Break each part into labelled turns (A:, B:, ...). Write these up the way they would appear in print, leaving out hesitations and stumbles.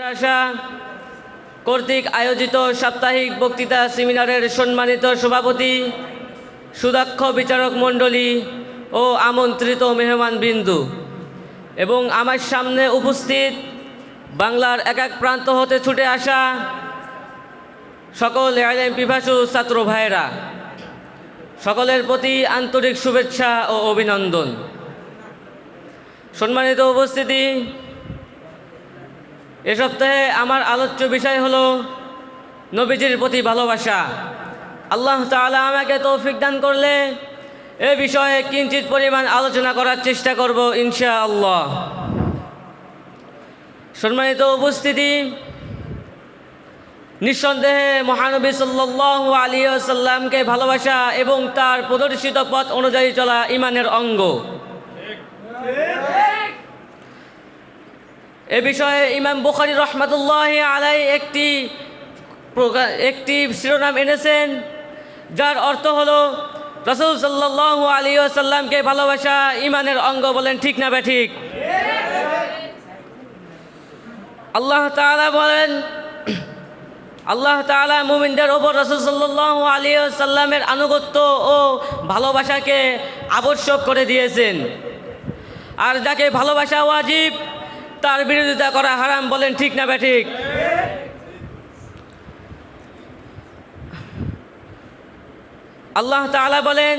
A: মাদ্রাসা কর্তৃক আয়োজিত সাপ্তাহিক বক্তৃতা সেমিনারের সম্মানিত সভাপতি, সুদক্ষ বিচারক মণ্ডলী ও আমন্ত্রিত মেহমানবৃন্দু এবং আমার সামনে উপস্থিত বাংলার এক এক প্রান্ত হতে ছুটে আসা সকল ইলম পিপাসু ছাত্র ভাইরা, সকলের প্রতি আন্তরিক শুভেচ্ছা ও অভিনন্দন। সম্মানিত উপস্থিতি, এ সপ্তাহে আমার আলোচ্য বিষয় হলো নবীজির প্রতি ভালোবাসা। আল্লাহ তাআলা আমাকে তৌফিক দান করলে এ বিষয়ে কিঞ্চিত পরিমাণ আলোচনা করার চেষ্টা করব ইনশাআল্লাহ। সম্মানিত উপস্থিতি, নিঃসন্দেহে মহানবী সাল্লাল্লাহু আলাইহি ওয়াসাল্লামকে ভালোবাসা এবং তার প্রদর্শিত পথ অনুযায়ী চলা ঈমানের অঙ্গ। এ বিষয়ে ইমাম বুখারী রাহমাতুল্লাহি আলাইহি একটি শিরোনাম এনেছেন, যার অর্থ হলো রাসূল সাল্লাল্লাহু আলাইহি ওয়াসাল্লামকে ভালোবাসা ঈমানের অঙ্গ। বলেন ঠিক না ঠিক? আল্লাহ তাআলা বলেন, আল্লাহ তাআলা মুমিনদের ওপর রাসূল সাল্লাল্লাহু আলাইহি ওয়াসাল্লামের আনুগত্য ও ভালোবাসাকে আবশ্যক করে দিয়েছেন, আর যাকে ভালোবাসা ওয়াজিব তার বিরোধিতা করা হারাম। বলেন ঠিক না ঠিক? আল্লাহ তাআলা বলেন,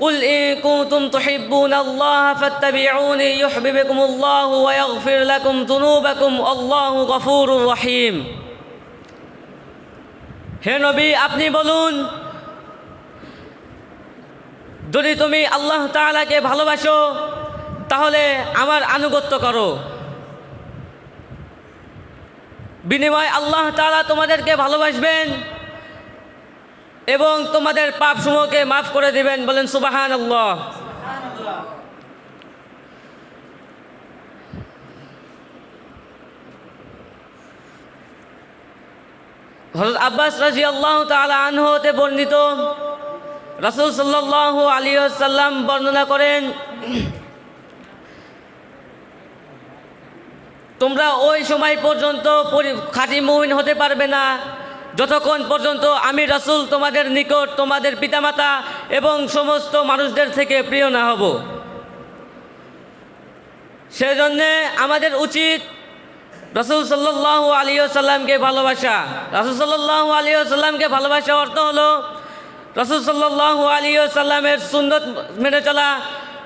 A: কুল ইন কুনতুম তুহিব্বুনাল্লাহ ফাত্তাবিউনি ইউহিব্বুকুমুল্লাহু ওয়া ইয়াগফির লাকুম যুনুবাকুম আল্লাহু গফুরুর রহিম। হে নবী, আপনি বলুন, যদি তুমি আল্লাহ তাআলাকে ভালোবাসো তাহলে আমার আনুগত্য করো। বিনিময়ে আল্লাহ তাআলা তোমাদেরকে ভালোবাসবেন এবং তোমাদের পাপসমূহকে মাফ করে দিবেন। বলেন সুবহানাল্লাহ। হযরত আব্বাস রাদিয়াল্লাহু তাআলা আনহু হতে বর্ণিত, রাসূল সাল্লাল্লাহু আলাইহি ওয়াসাল্লাম বর্ণনা করেন, তোমরা ওই সময় পর্যন্ত খাঁটি মুমিন হতে পারবে না যতক্ষণ পর্যন্ত আমি রাসূল তোমাদের নিকট তোমাদের পিতামাতা এবং সমস্ত মানুষদের থেকে প্রিয় না হব। সেজন্যে আমাদের উচিত রাসূল সাল্লাল্লাহু আলাইহি ওয়াসাল্লামকে ভালোবাসা। রাসূল সাল্লাল্লাহু আলাইহি ওয়াসাল্লামকে ভালোবাসার অর্থ হলো রাসূল সাল্লাল্লাহু আলাইহি ওয়াসাল্লামের সুন্নত মেনে চলা,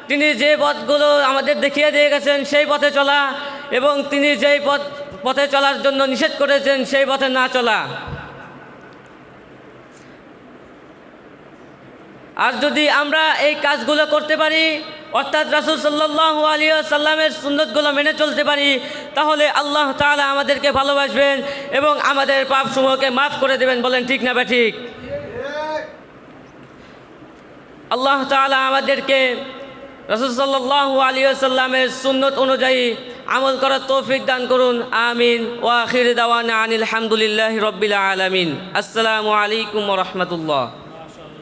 A: তিনি যে পথগুলো আমাদের দেখিয়ে দিয়ে গেছেন সেই পথে চলা, এবং তিনি যেই পথে চলার জন্য নিষেধ করেছেন সেই পথে না চলা। আর যদি আমরা এই কাজগুলো করতে পারি, অর্থাৎ রাসূল সাল্লাল্লাহু আলাইহি ওয়াসাল্লামের সুন্নতগুলো মেনে চলতে পারি, তাহলে আল্লাহ তাআলা আমাদেরকে ভালোবাসবেন এবং আমাদের পাপসমূহকে মাফ করে দেবেন। বলেন ঠিক না বা ঠিক? আল্লাহ তাআলা আমাদেরকে রাসূল সাল্লাল্লাহু আলাইহি ওয়াসাল্লামের সুন্নত অনুযায়ী আমল করার তৌফিক দান করুন। আমিন। ওয়া আখির দাওয়ানা আনিল হামদুলিল্লাহি রাব্বিল আলামিন। আসসালামু আলাইকুম ওয়া রাহমাতুল্লাহ।